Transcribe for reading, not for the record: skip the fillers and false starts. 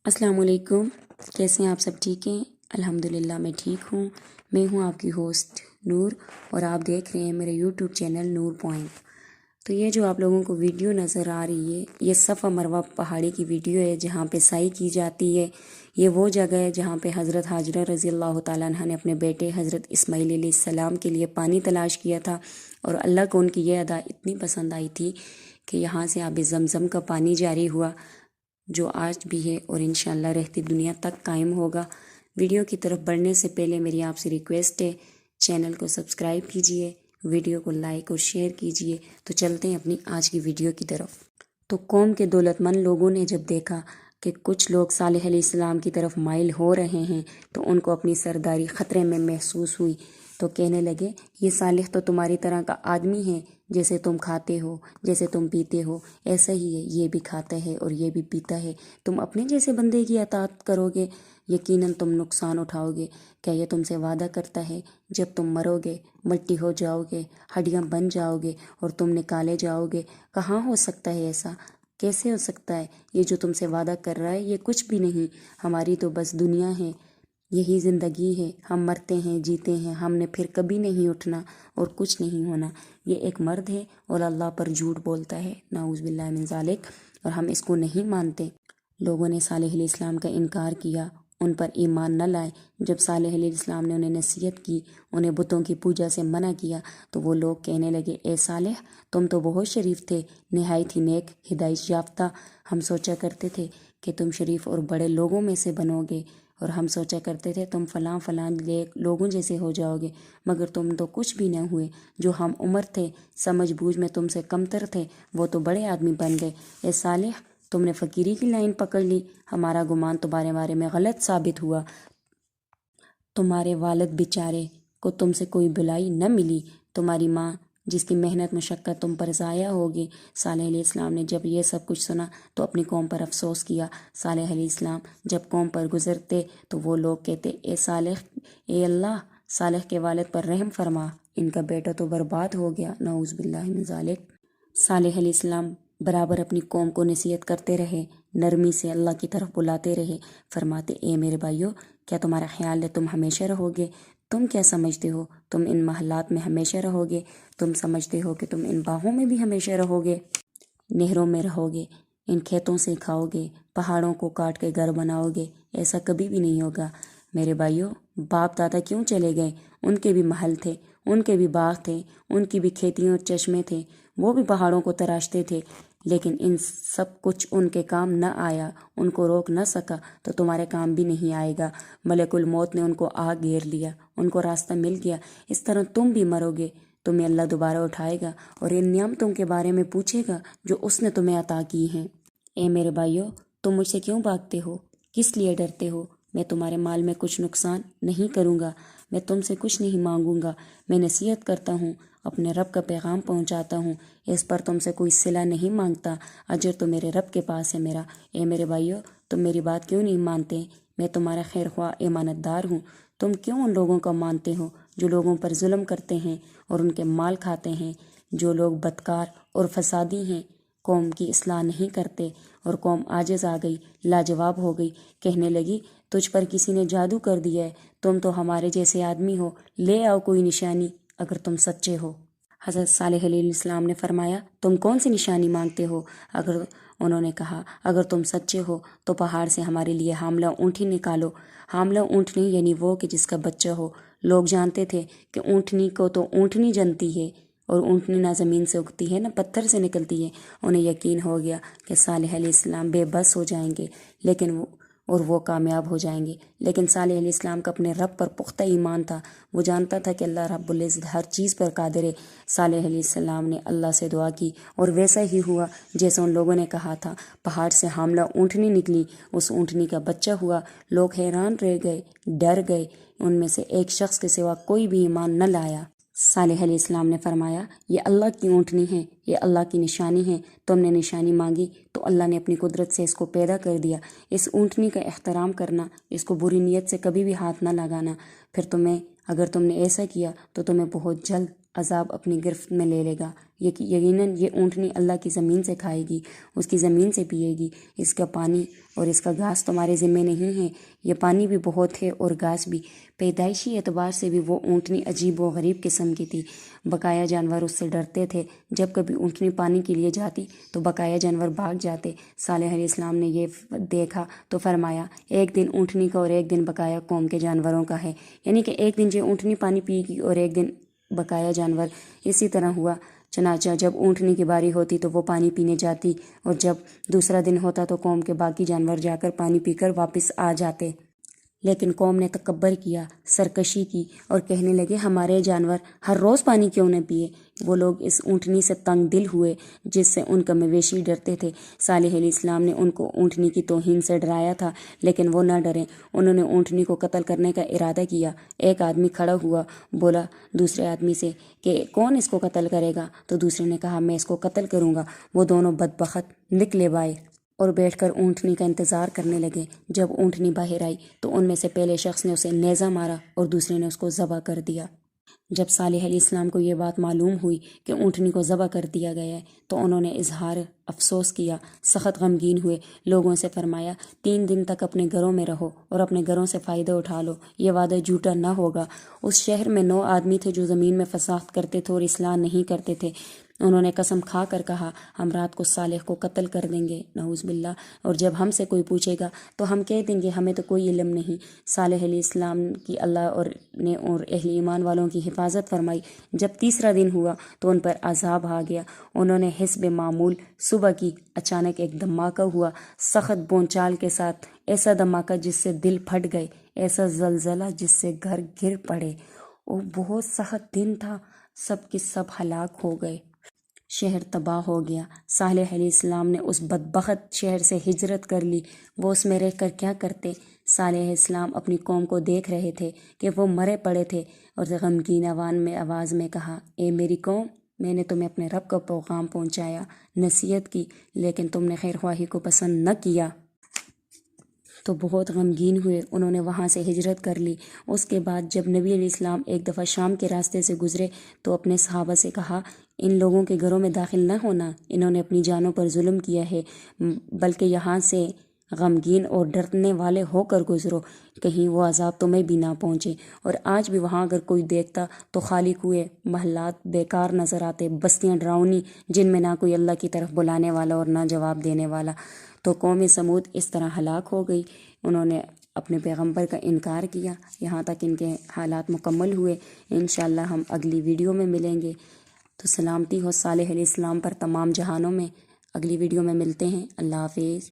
السلام علیکم، کیسے ہیں آپ سب؟ ٹھیک ہیں؟ الحمدللہ میں ٹھیک ہوں۔ میں ہوں آپ کی ہوسٹ نور، اور آپ دیکھ رہے ہیں میرے یوٹیوب چینل نور پوائنٹ۔ تو یہ جو آپ لوگوں کو ویڈیو نظر آ رہی ہے، یہ صفا مروہ پہاڑی کی ویڈیو ہے جہاں پہ سعی کی جاتی ہے۔ یہ وہ جگہ ہے جہاں پہ حضرت ہاجرہ رضی اللہ تعالیٰ عنہ نے اپنے بیٹے حضرت اسماعیل علیہ السلام کے لیے پانی تلاش کیا تھا، اور اللہ کو ان کی یہ ادا اتنی پسند آئی تھی کہ یہاں سے آب زمزم کا پانی جاری ہوا، جو آج بھی ہے اور انشاءاللہ رہتی دنیا تک قائم ہوگا۔ ویڈیو کی طرف بڑھنے سے پہلے میری آپ سے ریکویسٹ ہے، چینل کو سبسکرائب کیجئے، ویڈیو کو لائک اور شیئر کیجئے۔ تو چلتے ہیں اپنی آج کی ویڈیو کی طرف۔ تو قوم کے دولت مند لوگوں نے جب دیکھا کہ کچھ لوگ صالح علیہ السلام کی طرف مائل ہو رہے ہیں تو ان کو اپنی سرداری خطرے میں محسوس ہوئی، تو کہنے لگے یہ صالح تو تمہاری طرح کا آدمی ہے، جیسے تم کھاتے ہو، جیسے تم پیتے ہو، ایسا ہی ہے، یہ بھی کھاتا ہے اور یہ بھی پیتا ہے، تم اپنے جیسے بندے کی اطاعت کرو گے، یقیناً تم نقصان اٹھاؤ گے۔ کیا یہ تم سے وعدہ کرتا ہے جب تم مرو گے، مٹی ہو جاؤ گے، ہڈیاں بن جاؤ گے اور تم نکالے جاؤ گے؟ کہاں ہو سکتا ہے ایسا؟ کیسے ہو سکتا ہے؟ یہ جو تم سے وعدہ کر رہا ہے یہ کچھ بھی نہیں، ہماری تو بس دنیا ہے، یہی زندگی ہے، ہم مرتے ہیں جیتے ہیں، ہم نے پھر کبھی نہیں اٹھنا اور کچھ نہیں ہونا۔ یہ ایک مرد ہے اور اللہ پر جھوٹ بولتا ہے، نعوذ باللہ من ذالک، اور ہم اس کو نہیں مانتے۔ لوگوں نے صالح علیہ السلام کا انکار کیا، ان پر ایمان نہ لائے۔ جب صالح علیہ السلام نے انہیں نصیحت کی، انہیں بتوں کی پوجا سے منع کیا، تو وہ لوگ کہنے لگے اے صالح، تم تو بہت شریف تھے، نہایت ہی نیک، ہدایت یافتہ۔ ہم سوچا کرتے تھے کہ تم شریف اور بڑے لوگوں میں سے بنو گے، اور ہم سوچا کرتے تھے تم فلاں فلاں لوگوں جیسے ہو جاؤ گے، مگر تم تو کچھ بھی نہ ہوئے۔ جو ہم عمر تھے، سمجھ بوجھ میں تم سے کمتر تھے، وہ تو بڑے آدمی بن گئے۔ اے صالح، تم نے فقیری کی لائن پکڑ لی، ہمارا گمان تمہارے بارے میں غلط ثابت ہوا۔ تمہارے والد بیچارے کو تم سے کوئی بلائی نہ ملی، تمہاری ماں جس کی محنت مشقت تم پر ضائع ہوگی۔ صالح علیہ السلام نے جب یہ سب کچھ سنا تو اپنی قوم پر افسوس کیا۔ صالح علیہ السلام جب قوم پر گزرتے تو وہ لوگ کہتے اے صالح، اے اللہ، صالح کے والد پر رحم فرما، ان کا بیٹا تو برباد ہو گیا، نعوذ باللہ من ذالک۔ صالح علیہ السلام برابر اپنی قوم کو نصیحت کرتے رہے، نرمی سے اللہ کی طرف بلاتے رہے، فرماتے اے میرے بھائیو، کیا تمہارا خیال ہے تم ہمیشہ رہو گے؟ تم کیا سمجھتے ہو تم ان محلات میں ہمیشہ رہو گے؟ تم سمجھتے ہو کہ تم ان باغوں میں بھی ہمیشہ رہو گے، نہروں میں رہو گے، ان کھیتوں سے کھاؤ گے، پہاڑوں کو کاٹ کے گھر بناؤ گے؟ ایسا کبھی بھی نہیں ہوگا۔ میرے بھائیو، باپ دادا کیوں چلے گئے؟ ان کے بھی محل تھے، ان کے بھی باغ تھے، ان کی بھی کھیتیاں اور چشمے تھے، وہ بھی پہاڑوں کو تراشتے تھے، لیکن ان سب کچھ ان کے کام نہ آیا، ان کو روک نہ سکا، تو تمہارے کام بھی نہیں آئے گا۔ ملک الموت نے ان کو آ گھیر لیا، ان کو راستہ مل گیا، اس طرح تم بھی مرو گے، تمہیں اللہ دوبارہ اٹھائے گا اور ان نعمتوں کے بارے میں پوچھے گا جو اس نے تمہیں عطا کی ہیں۔ اے میرے بھائیو، تم مجھ سے کیوں بھاگتے ہو؟ کس لیے ڈرتے ہو؟ میں تمہارے مال میں کچھ نقصان نہیں کروں گا، میں تم سے کچھ نہیں مانگوں گا، میں نصیحت کرتا ہوں، اپنے رب کا پیغام پہنچاتا ہوں، اس پر تم سے کوئی صلہ نہیں مانگتا، اجر تو میرے رب کے پاس ہے میرا۔ اے میرے بھائیو، تم میری بات کیوں نہیں مانتے؟ میں تمہارا خیر خواہ امانت دار ہوں، تم کیوں ان لوگوں کا مانتے ہو جو لوگوں پر ظلم کرتے ہیں اور ان کے مال کھاتے ہیں، جو لوگ بدکار اور فسادی ہیں، قوم کی اصلاح نہیں کرتے؟ اور قوم عاجز آ گئی، لاجواب ہو گئی، کہنے لگی تجھ پر کسی نے جادو کر دیا ہے، تم تو ہمارے جیسے آدمی ہو، لے آؤ کوئی نشانی اگر تم سچے ہو۔ حضرت صالح علیہ السلام نے فرمایا تم کون سی نشانی مانگتے ہو؟ انہوں نے کہا اگر تم سچے ہو تو پہاڑ سے ہمارے لیے حاملہ اونٹنی نکالو۔ حاملہ اونٹنی یعنی وہ کہ جس کا بچہ ہو۔ لوگ جانتے تھے کہ اونٹنی کو تو اونٹنی جنتی ہے، اور اونٹنی نہ زمین سے اگتی ہے نہ پتھر سے نکلتی ہے۔ انہیں یقین ہو گیا کہ صالح علیہ السلام بے بس ہو جائیں گے اور وہ کامیاب ہو جائیں گے، لیکن صالح علیہ السلام کا اپنے رب پر پختہ ایمان تھا، وہ جانتا تھا کہ اللہ رب العزت ہر چیز پر قادر ہے۔ صالح علیہ السلام نے اللہ سے دعا کی اور ویسا ہی ہوا جیسا ان لوگوں نے کہا تھا، پہاڑ سے حاملہ اونٹنی نکلی، اس اونٹنی کا بچہ ہوا۔ لوگ حیران رہ گئے، ڈر گئے، ان میں سے ایک شخص کے سوا کوئی بھی ایمان نہ لایا۔ صالح علیہ السلام نے فرمایا یہ اللہ کی اونٹنی ہے، یہ اللہ کی نشانی ہے، تم نے نشانی مانگی تو اللہ نے اپنی قدرت سے اس کو پیدا کر دیا۔ اس اونٹنی کا احترام کرنا، اس کو بری نیت سے کبھی بھی ہاتھ نہ لگانا، پھر اگر تم نے ایسا کیا تو تمہیں بہت جلد عذاب اپنی گرفت میں لے لے گا۔ یقیناً یہ اونٹنی اللہ کی زمین سے کھائے گی، اس کی زمین سے پیے گی۔ اس کا پانی اور اس کا گھاس تمہارے ذمے نہیں ہے، یہ پانی بھی بہت ہے اور گھاس بھی۔ پیدائشی اعتبار سے بھی وہ اونٹنی عجیب و غریب قسم کی تھی۔ بقایا جانور اس سے ڈرتے تھے۔ جب کبھی اونٹنی پانی کے لیے جاتی تو بقایا جانور بھاگ جاتے۔ صالح علیہ السلام نے یہ دیکھا تو فرمایا، ایک دن اونٹنی کا اور ایک دن بقایا قوم کے جانوروں کا ہے، یعنی کہ ایک دن یہ اونٹنی پانی پی گی اور ایک دن بقایا جانور۔ اسی طرح ہوا۔ چنانچہ جب اونٹنی کی باری ہوتی تو وہ پانی پینے جاتی، اور جب دوسرا دن ہوتا تو قوم کے باقی جانور جا کر پانی پی کر واپس آ جاتے۔ لیکن قوم نے تکبر کیا، سرکشی کی اور کہنے لگے، ہمارے جانور ہر روز پانی کیوں نہ پیے؟ وہ لوگ اس اونٹنی سے تنگ دل ہوئے جس سے ان کا مویشی ڈرتے تھے۔ صالح علیہ السلام نے ان کو اونٹنی کی توہین سے ڈرایا تھا، لیکن وہ نہ ڈرے۔ انہوں نے اونٹنی کو قتل کرنے کا ارادہ کیا۔ ایک آدمی کھڑا ہوا، بولا دوسرے آدمی سے کہ کون اس کو قتل کرے گا؟ تو دوسرے نے کہا، میں اس کو قتل کروں گا۔ وہ دونوں بدبخت نکلے باہر اور بیٹھ کر اونٹنی کا انتظار کرنے لگے۔ جب اونٹنی باہر آئی تو ان میں سے پہلے شخص نے اسے نیزہ مارا اور دوسرے نے اس کو ذبح کر دیا۔ جب صالح علیہ السلام کو یہ بات معلوم ہوئی کہ اونٹنی کو ذبح کر دیا گیا ہے تو انہوں نے اظہار افسوس کیا، سخت غمگین ہوئے، لوگوں سے فرمایا، 3 دن تک اپنے گھروں میں رہو اور اپنے گھروں سے فائدہ اٹھا لو، یہ وعدہ جھوٹا نہ ہوگا۔ اس شہر میں 9 آدمی تھے جو زمین میں فساد کرتے تھے اور اصلاح نہیں کرتے تھے۔ انہوں نے قسم کھا کر کہا، ہم رات کو صالح کو قتل کر دیں گے، نعوذ باللہ، اور جب ہم سے کوئی پوچھے گا تو ہم کہہ دیں گے ہمیں تو کوئی علم نہیں۔ صالح علیہ السلام کی اللہ نے اور اہل ایمان والوں کی حفاظت فرمائی۔ جب تیسرا دن ہوا تو ان پر عذاب آ گیا۔ انہوں نے حسب معمول صبح کی اچانک ایک دھماکہ ہوا، سخت بونچال کے ساتھ، ایسا دھماکہ جس سے دل پھٹ گئے، ایسا زلزلہ جس سے گھر گر پڑے۔ اور بہت سخت دن تھا، سب کے سب ہلاک ہو گئے، شہر تباہ ہو گیا۔ صالح علیہ السلام نے اس بدبخت شہر سے ہجرت کر لی۔ وہ اس میں رہ کر کیا کرتے؟ صالح علیہ السلام اپنی قوم کو دیکھ رہے تھے کہ وہ مرے پڑے تھے، اور غمگین آواز میں کہا، اے میری قوم، میں نے تمہیں اپنے رب کا پیغام پہنچایا، نصیحت کی، لیکن تم نے خیر خواہی کو پسند نہ کیا۔ تو بہت غمگین ہوئے، انہوں نے وہاں سے ہجرت کر لی۔ اس کے بعد جب نبی علیہ السلام ایک دفعہ شام کے راستے سے گزرے تو اپنے صحابہ سے کہا، ان لوگوں کے گھروں میں داخل نہ ہونا، انہوں نے اپنی جانوں پر ظلم کیا ہے، بلکہ یہاں سے غمگین اور ڈرنے والے ہو کر گزرو، کہیں وہ عذاب تمہیں بھی نہ پہنچے۔ اور آج بھی وہاں اگر کوئی دیکھتا تو خالی کنویں، محلات بیکار نظر آتے، بستیاں ڈراؤنی جن میں نہ کوئی اللہ کی طرف بلانے والا اور نہ جواب دینے والا۔ تو قوم سمود اس طرح ہلاک ہو گئی، انہوں نے اپنے پیغمبر کا انکار کیا، یہاں تک ان کے حالات مکمل ہوئے۔ انشاءاللہ ہم اگلی ویڈیو میں ملیں گے۔ تو سلامتی ہو صالح علیہ السلام پر تمام جہانوں میں۔ اگلی ویڈیو میں ملتے ہیں۔ اللہ حافظ۔